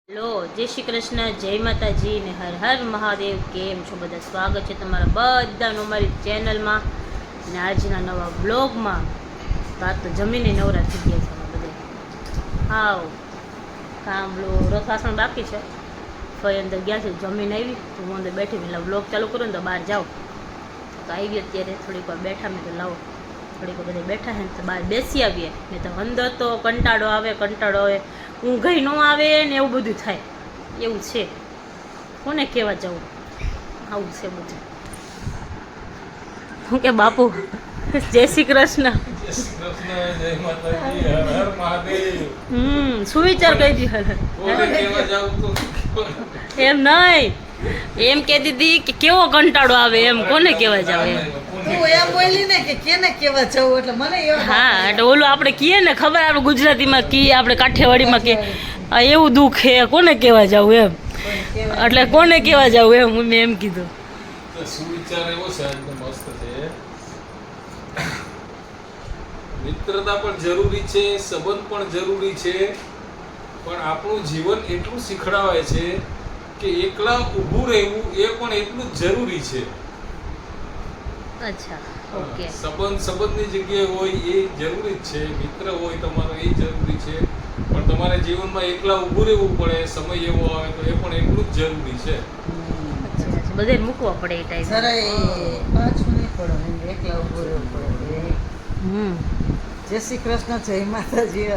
Hello, જય શ્રી કૃષ્ણ, જય માતાજી ને હર હર મહાદેવ. કેમ છો બધા? સ્વાગત છે તમારા બધાનું અમારી ચેનલમાં ને આજના નવા બ્લોગમાં. વાત તો જમીને નવરા થઈ ગયા છે બધા. હાવ કામ રસવાસણ બાકી છે. ફરી અંદર ગયા છે, જમીને આવી તો હું અંદર બેઠી એટલે બ્લોગ ચાલુ કરું ને તો બહાર જાઉં તો આવી અત્યારે થોડીક વાર બેઠા મેં તો લાવો થોડીક વાર બધા બેઠા છે ને તો બહાર બેસી આવીએ ને તો અંદર તો કંટાળો આવે ઊંઘ ન આવે ને એવું બધું થાય એવું છે. કોને કહેવા જવું? આવું છે બધું. શું કે બાપુ? જય શ્રી કૃષ્ણ. શું વિચાર કરી દીધો? એમ નહીં, એમ કહેતી હતી કે કેવો કંટાળો આવે એમ કોને કહેવા જાવ એમ. હા એટલે ઓલું આપણે કહીએ ને ખબર આપણે ગુજરાતીમાં કહીએ આપણે કાઠિયાવાડીમાં કે એવું દુઃખ હે કોને કહેવા જાવ એમ. એટલે કોને કહેવા જાવ એમ મેં એમ કીધું. સુવિચાર એવો છે એકદમ મસ્ત છે. મિત્રતા પણ જરૂરી છે, સંબંધ પણ જરૂરી છે, પણ આપણું જીવન એટલું શીખડાવે છે કે એકલા ઊભું રહેવું એ પણ એટલું જ જરૂરી છે. અચ્છા, ઓકે. સંબંધની જગ્યાએ હોય એ જરૂરી જ છે, મિત્ર હોય તમારો એ જરૂરી છે, પણ તમારે જીવનમાં એકલા ઊભું રહેવું પડે, સમય એવો આવે તો એ પણ એટલું જ જરૂરી છે. બધે મૂકવા પડે એ ટાઈમ. પાછું નહીં પડે, એકલા ઊભું રહેવું પડે. જય શ્રી કૃષ્ણ, જય માતાજી,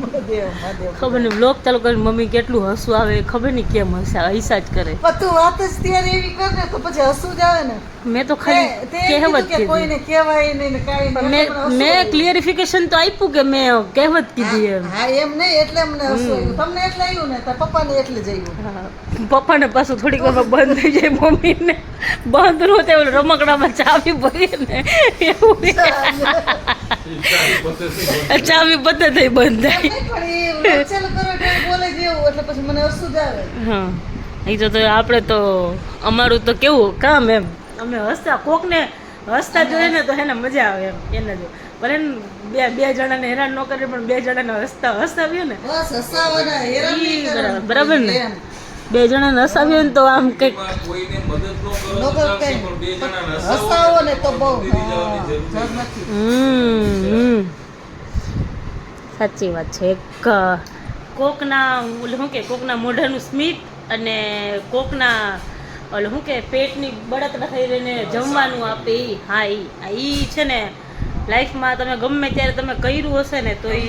મહાદેવ મહાદેવ. ખબર નહીં બ્લોગ ચાલુ કરીને મમ્મી કેટલું હસવું આવે ખબર નહીં કેમ હસા જ કરે. પણ તું વાત જ ત્યારે એવી કર ને તો પછી હસવું જ આવે ને. મેં તો ખાલી કહેવત કીધી. કોઈને કહેવાય નહીં ને કાંઈ નહીં. મેં ક્લિયરિફિકેશન તો આપ્યું કે મેં કહેવત કીધી એમ. હા એમ નહીં એટલે અમને હસવું આવ્યું. તમને એટલે આવ્યું ને તાર પપ્પાને એટલે જ આવ્યું. પપ્પાને પાછું થોડીક વારમાં બંધ થઈ જાય, મમ્મીને બંધ નો થાય રમકડામાં ચાવી ભરીએ ને એવું ચાવી બધે થઈ બંધ થાય. હા એ તો આપણે તો અમારું તો કેવું કામ એમ અમે હસતા કોકને હસતા જોઈએ ને તો એને મજા આવે એમ એને જો પણ બે જણાને હેરાન ન કરે પણ બે જણાને હસાવીએ ને બરાબર ને. બે જણાને હસાવીએ ને તો આમ કંઈક કોઈને મદદ ન કરો તો ચાલશે, પણ બે જણાને હસાવો ને તો બહુ સાચી વાત છે. એક કોકના શું કે કોકના મોઢાનું સ્મિત અને કોકના ઓલું શું કે પેટની બળતરા થઈ રહીને જમવાનું આપે એ. હા એ છે ને લાઈફમાં તમે ગમે ત્યારે તમે કર્યું હશે ને તો એ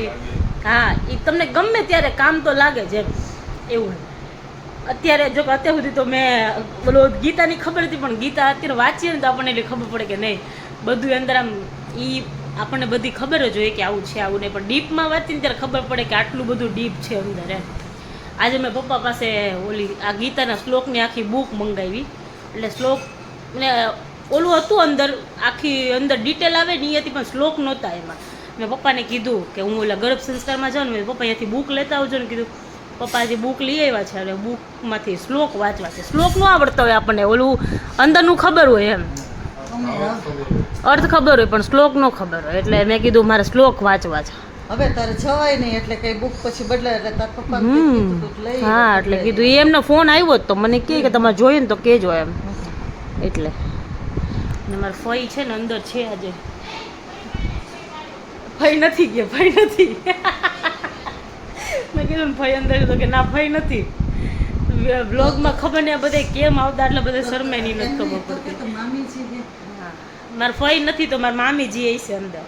હા એ તમને ગમે ત્યારે કામ તો લાગે જ એમ એવું. અત્યારે જો અત્યાર સુધી તો મેં બોલો ગીતાની ખબર હતી પણ ગીતા અત્યારે વાંચીએ ને તો આપણને એટલી ખબર પડે કે નહીં બધું અંદર આમ એ આપણને બધી ખબર જ હોય કે આવું છે આવું નહીં, પણ ડીપમાં વાંચીને ત્યારે ખબર પડે કે આટલું બધું ડીપ છે અંદર એમ. આજે મેં પપ્પા પાસે ઓલી આ ગીતાના શ્લોકની આખી બુક મંગાવી એટલે શ્લોક ને ઓલું હતું અંદર આખી અંદર ડિટેલ આવે ને એ હતી પણ શ્લોક નહોતા એમાં. મેં પપ્પાને કીધું કે હું ઓલા ગર્ભ સંસ્કારમાં જાઉં ને પપ્પા અહીંયાથી બુક લેતા આવજો ને કીધું. પપ્પા જે બુક લઈ આવ્યા છે અને બુકમાંથી શ્લોક વાંચવા છે. શ્લોક ન આવડતા હોય આપણને ઓલું અંદરનું ખબર હોય એમ અર્થ ખબર હોય પણ શ્લોક ન ખબર હોય એટલે મેં કીધું મારે શ્લોક વાંચવા છે. હવે તારે જવાય નહીં એટલે કઈ બુક પછી બદલાય એટલે તાર પપ્પા હા એટલે કીધું એમનો ફોન આવ્યો તો મને કહે કે તમારે જોઈએ ને તો કહેજો એમ એટલે. ને મારા ફઈ છે ને અંદર છે આજે. ફઈ નથી ગયા, ફઈ નથી. મેં કીધું ને ફઈ અંદર તો કે ના ફઈ નથી. બ્લોગમાં ખબર ને બધા કેમ આવતા એટલે બધા શરમાઈ નથી ખબર પડતી. હા મારા ફઈ નથી તો મારા મામીજી એ છે અંદર.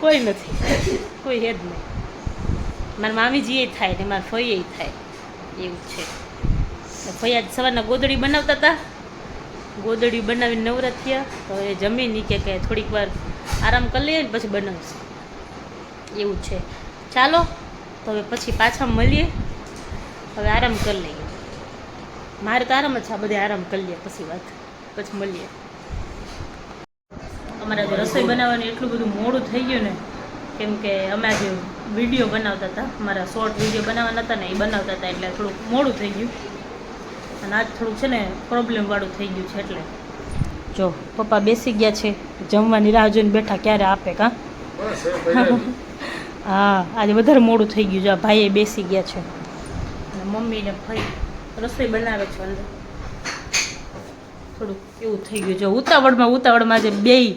કોઈ નથી, કોઈ હે જ નહીં. મારા મામીજી એ થાય ને મારા ફઈ એ થાય એવું છે. ફઈ આજ સવારના ગોદડી બનાવતા હતા, ગોદડી બનાવીને નવરા થયા તો એ જમીન કે થોડીક વાર આરામ કરી લઈએ ને પછી બનાવશે એવું છે. ચાલો તો હવે પછી પાછા મળીએ, હવે આરામ કરી લઈએ. મારે તો આરામ જ છે, આ બધે આરામ કરી લઈએ પછી વાત પછી મળીએ. અમારે આજે રસોઈ બનાવવાનું એટલું બધું મોડું થઈ ગયું ને કેમ કે અમે આજે વિડીયો બનાવતા હતા, મારા શોર્ટ વિડીયો બનાવવાના હતા ને એ બનાવતા હતા એટલે થોડુંક મોડું થઈ ગયું અને આજ થોડુંક છે ને પ્રોબ્લેમવાળું થઈ ગયું છે. એટલે જો પપ્પા બેસી ગયા છે જમવાની રાહ જોઈને બેઠા ક્યારે આપે કાં. હા આજે વધારે મોડું થઈ ગયું છે. આ ભાઈએ બેસી ગયા છે મમ્મી ને ભાઈ રસોઈ બનાવે છે અંદર. થોડુંક એવું થઈ ગયું જો ઉતાવળમાં જે બેય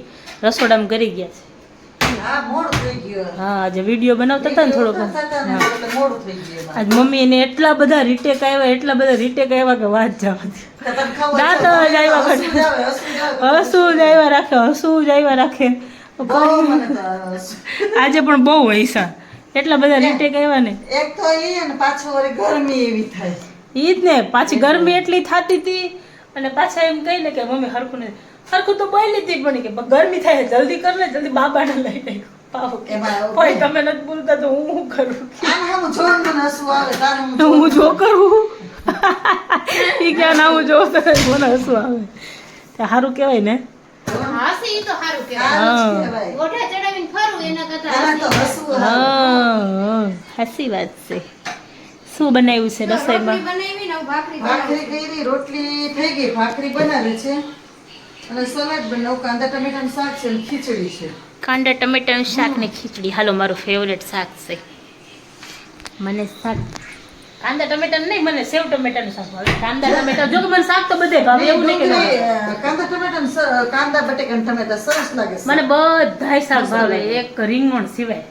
રસોડામાં કરી ગયા છે. હા મોડું થઈ ગયું હા આજે વિડીયો બનાવતા હતા ને થોડોક થતા ને એટલે મોડું થઈ ગયું આજ મમ્મીને એટલા બધા રીટેક આવ્યા કે વાત જવા દે. તને ખબર દાંત છે, જ આવ્યા હસવું કરે. જ આવે, હસવું જ આવે. હસવું જ આવ્યા રાખે બહુ મને તો હસવું. આજે પણ બહુ હૈસા એટલા બધા રીટેક આવ્યા ને એક તો એ ને પાછું વળી ગરમી એવી થાય. ઈ જ ને પાછી ગરમી એટલી થતી હતી અને પાછા એમ કહી ને કે મમ્મી હરખું તો બોલી હતી પણ કે ગરમી થાય જલ્દી કર ને જલ્દી બાબાને લઈ લઈ પાવ એમાં આવું કોઈ તમે નથી બોલતા તો હું શું કરું આમ હામું જોઈને મને હસવું આવે, તારે હું તો હું જો કરું ઈ ક્યાં ના હું જો તો મને હસવું આવે તે સારું કહેવાય ને હાસી ઈ તો હારું કહેવાય. સારું જ કહેવાય. ગોઠા ચડાવીને ફરવું એના કરતા એમાં તો હાસી. હસવું આવે. હા સાચી વાત છે શું બનાવ્યું છે રોટલી રસોઈમાં બનાવી ને હવે ભાખરી ભાખરી બનાવી. કરી, રોટલી થઈ ગઈ, ભાખરી બનાવે છે અને સલાડ બનાવું, કાંદા ટમેટાનું શાક છે અને ખીચડી છે. કાંદા ટમેટાનું શાક ને ખીચડી હાલો મારું ફેવરેટ શાક છે મને શાક કાંદા ટમેટા નહીં મને સેવ ટમેટાનું શાક ભાવે કાંદા ટમેટા જો કે મને શાક તો બધે ભાવે એવું નહીં કે ના ભાવે. કાંદા ટમેટાનું કાંદા બટેકાનું ટમેટા સરસ લાગે છે. મને બધાય શાક ભાવે એક રીંગણ સિવાય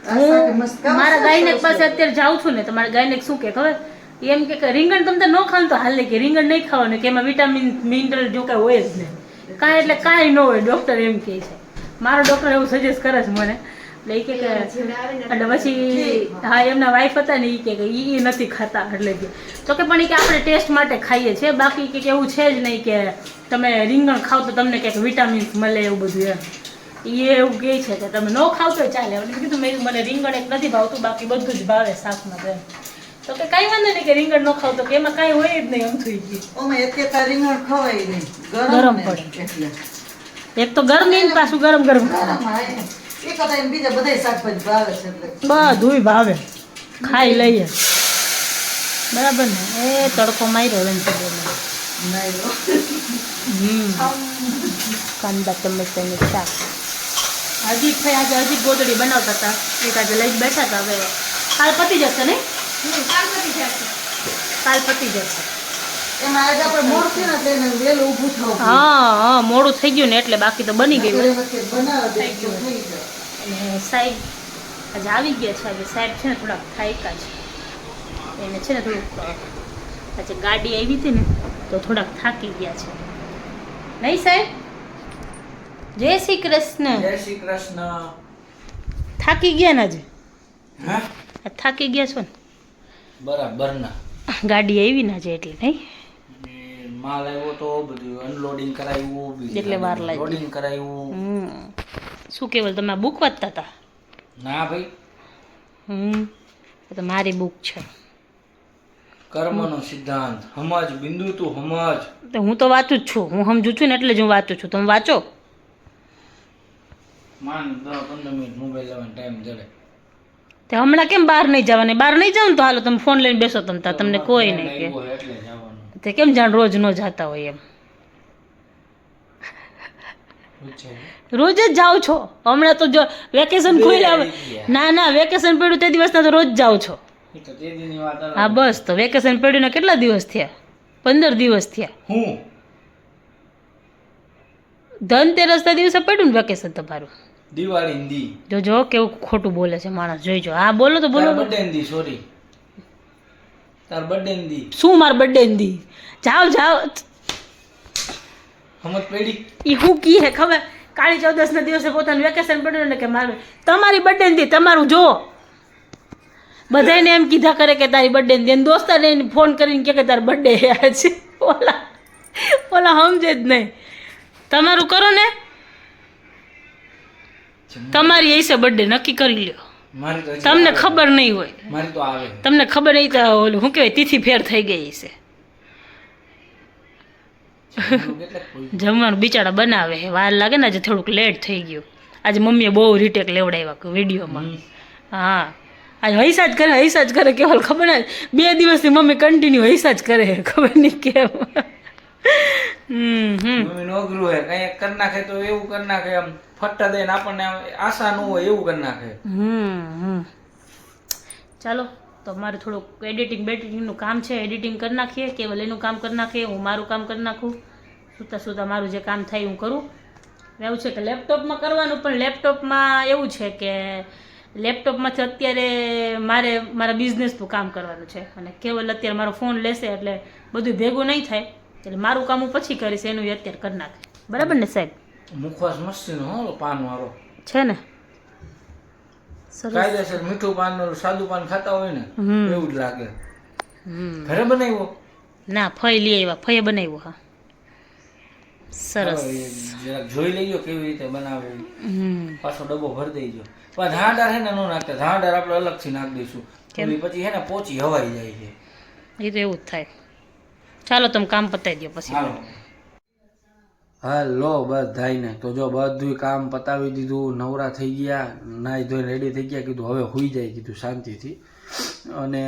આ શાક મસ્ત. કાં મારા સરસ ગાયનેક સરસ પાસે છે. અત્યારે જાઉં છું ને તો મારા ગાયનેક શું કે ખબર એમ કે રીંગણ તમે ન ખાવ ને તો હાલે કે રીંગણ નહીં ખાવાનું કે એમાં વિટામિન મિનરલ જો કાંઈ હોય જ નહીં કાંઈ એટલે કાંઈ ન હોય ડૉક્ટર એમ કહે છે મારો ડૉક્ટર એવું સજેસ્ટ કરે છે મને એટલે એ કે એટલે પછી હા એમના વાઈફ હતા ને એ કે એ નથી ખાતા એટલે કે તો કે પણ એ કે આપણે ટેસ્ટ માટે ખાઈએ છીએ બાકી કે એવું છે જ નહીં કે તમે રીંગણ ખાવ તો તમને કંઈક વિટામિન્સ મળે એવું બધું એમ એ એવું કહે છે કે તમે ન ખાવ તો ચાલે એટલે મેં કીધું મેં મને રીંગણ એક નથી ભાવતું બાકી બધું જ ભાવે શાકમાં તો એમ. તો કે કાંઈ વાંધો નહીં કે રીંગણ ન ખાવ તો કે એમાં કાંઈ હોય જ નહીં એમ થઈ ગયું ઓમાં એકેતા રીંગણ ખવાય નહીં. ગરમ ને પડે. એટલે. એક તો ગરમી ને પાછું ગરમ ગરમ ગરમ, હા, એ કરતાં એને બીજા બધાય શાકભાજી ભાવે છે એટલે. બધુંય ભાવે ખાઈ લઈએ બરાબર ને એ તડકો માર્યો રણછોડને. નહીં હો. કાંદા ટમેટાનું શાક હજી હજી ગોદડી બનાવતા હતા એક આજે લઈ બેઠા હતા હવે કાલ પતી જશે ને શાકભાજી જાશે. કાલ પતી જશે એમાં આજે આપણે મોડું થયું ને એટલે એને વહેલું ઊભું થવું પડે. હા મોડું થઈ ગયું ને એટલે બાકી તો બની ગયું ઘરે વખતે બનાવે દે તો થઈ જાય. અને સાહેબ આજે આવી ગયા છે આજે સાહેબ છે ને થોડાક થાયકા છે એને છે ને થોડુંક આજે ગાડી આવી હતી ને તો થોડાક થાકી ગયા છે નહીં સાહેબ જય શ્રી કૃષ્ણ જય શ્રી કૃષ્ણ. થાકી ગયા ને આજે હા આ થાકી ગયા છો ને બરાબર ના ગાડી આવી ને આજે એટલે નહીં માલ આવ્યો તો બધું અનલોડિંગ કરાવ્યું બીજી એટલે વાર લાગી. લોડિંગ કરાવ્યું. શું કેવલ તમે બુક વાંચતા હતા ના ભાઈ એ તો મારી બુક છે કર્મનો સિદ્ધાંત સમજ બિંદુ તું સમજ. તો હું તો વાંચું જ છું હું સમજુ છું ને એટલે જ હું વાંચું છું તમે વાંચો માન 10-15 મિનિટ મોબાઈલ લેવાનો ટાઈમ જડે. તે હમણાં કેમ બહાર નહીં જવાની બહાર નહીં જાવ ને તો હાલો તમે ફોન લઈને બેસો તમે તમને કોઈ નહીં કે આવ્યો એટલે જવાનું. તે કેમ જાણ રોજ ન જતા હોય એમ પૂછે. રોજ જ જાઓ છો હમણાં તો જો વેકેશન ખુલ્યા ના વેકેશન પડ્યું તે દિવસના તો રોજ જાઓ છો એ તો તે દીની વાત અલગ. હા બસ તો વેકેશન પડ્યું ને કેટલા દિવસ થયા 15 દિવસ થયા હું ધનતેરસના દિવસે પડ્યું ને વેકેશન તમારું દિવાળી દી જો કેવું ખોટું બોલે છે માણસ જોઈજો હા બોલો તો બોલો તાર બર્થડે દી સોરી તાર બર્થડે દી શું માર બર્થડે દી જાઓ સમજ પડી. એ હું કી હે ખબર કાળી ચૌદસના દિવસે પોતાનું વેકેશન પડ્યું ને કે મારું તમારી બર્થડે દી તમારું જો બધાને એમ કીધા કરે કે તારી બર્થડે દી અને દોસ્તાને એને ફોન કરીને કે તારી બર્થડે છે ઓલા સમજે જ નહીં તમારું કરો ને તમારી હશે બર્થડે નક્કી કરી લ્યો મારી તો હજી તમને આવે. ખબર નહીં હોય મારી તો આવે તમને ખબર નહીં તો ઓલું શું કહેવાય તિથિ ફેર થઈ ગઈ છે કેટલાક કોઈ જમવાનું બિચારા બનાવે છે વાર લાગે ને આજે થોડુંક લેટ થઈ ગયું આજે મમ્મીએ બહુ રીટેક લેવડાવ્યા વિડીયોમાં હા આજે હૈસા જ કરે કેવલ ખબર ને 2 દિવસથી મમ્મી કન્ટિન્યુ હૈસા જ કરે ખબર નહીં કેમ મમ્મી નોકરું હે કઈ કરી નાખે તો એવું કરી નાખે આમ ફટ્ટા દઈને આપણને આમ આશા ન હોય એવું કરી નાખે. ચાલો તો તો મારે થોડુંક બેડિટિંગનું કામ છે, એડિટિંગ કરી નાખીએ, કેવલ એનું કામ કરી નાખીએ, હું મારું કામ કરી નાખું, સૂતા મારું જે કામ થાય હું કરું. એવું છે કે લેપટોપમાં કરવાનું, પણ લેપટોપમાં એવું છે કે લેપટોપમાંથી અત્યારે મારે મારા બિઝનેસનું કામ કરવાનું છે, અને કેવલ અત્યારે મારો ફોન લેશે એટલે બધું ભેગું નહીં થાય, એટલે મારું કામ હું પછી કરીશ, એનું એ અત્યારે કરી નાખે. બરાબર ને સાહેબ? મુખવાસ મસ્તીનો હો, પાન વાળો છે ને, સરસ. કાયદેસર મીઠું પાન ઓલું સાદું પાન ખાતા હોય ને એવું જ લાગે. હમ. ઘરે બનાવ્યો? ના, ફઈ લઈ આવ્યા, ફઈએ બનાવ્યું. હા, સરસ. હવે જરાક જોઈ લેજો કેવી રીતે બનાવે. હમ. પાછો ડબ્બો ભરી દેજો. પણ ધાણાદાર હે ને નો નાખતા, ધાણાદાર આપણે અલગથી નાખી દઈશું. કેમ? ઓલી પછી હે ને પોચી હવાઈ જાય છે. એ તો એવું જ થાય. ચાલો તમે કામ પતાવી દો પછી. હાલો. હાલો બધાઈને તો જો બધું કામ પતાવી દીધું, નવરા થઈ ગયા, નાઈ ધોઈને રેડી થઈ ગયા, કીધું હવે હુઈ જાય, કીધું શાંતિથી. અને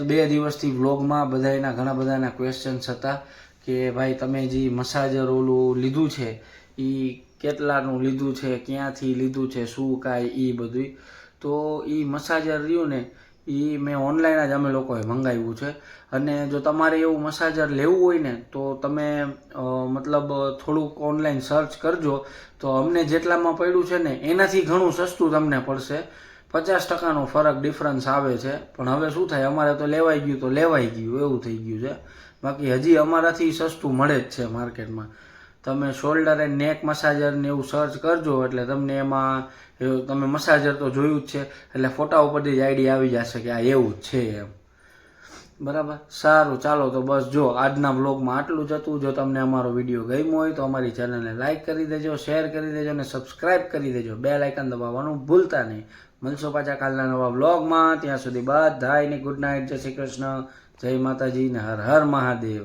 બે દિવસથી વ્લોગમાં બધાના ઘણા બધાના ક્વેશ્ચન્સ હતા કે ભાઈ તમે જે મસાજર ઓલું લીધું છે એ કેટલાનું લીધું છે, ક્યાંથી લીધું છે, શું કાંઈ એ બધું. તો એ મસાજર રહ્યું ને એ મેં ઓનલાઈન જ અમે લોકોએ મંગાવ્યું છે. અને જો તમારે એવું મસાજર લેવું હોય ને તો તમે મતલબ થોડુંક ઓનલાઈન સર્ચ કરજો, તો અમને જેટલામાં પડ્યું છે ને એનાથી ઘણું સસ્તું તમને પડશે. 50% ફરક ડિફરન્સ આવે છે. પણ હવે શું થાય, અમારે તો લેવાઈ ગયું તો લેવાઈ ગયું એવું થઈ ગયું છે. બાકી હજી અમારાથી સસ્તું મળે જ છે માર્કેટમાં. તમે શોલ્ડર એન્ડ નેક મસાજર ને એવું સર્ચ કરજો એટલે તમને એમાં તમે મસાજર તો જોયું જ છે એટલે ફોટા ઉપરથી જ આઈડિયા આવી જશે કે આ એવું જ છે એમ. બરાબર, સારું ચાલો તો બસ જો આજના વ્લોગમાં આટલું જ હતું. જો તમને અમારો વિડીયો ગમ્યો હોય તો અમારી ચેનલને લાઇક કરી દેજો, શેર કરી દેજો અને સબસ્ક્રાઇબ કરી દેજો. બેલ આઇકન દબાવવાનું ભૂલતા નહીં. મળશો પાછા કાલના નવા વ્લોગમાં. ત્યાં સુધી બધાને ગુડ નાઇટ, જય શ્રી કૃષ્ણ, જય માતાજી ને હર હર મહાદેવ.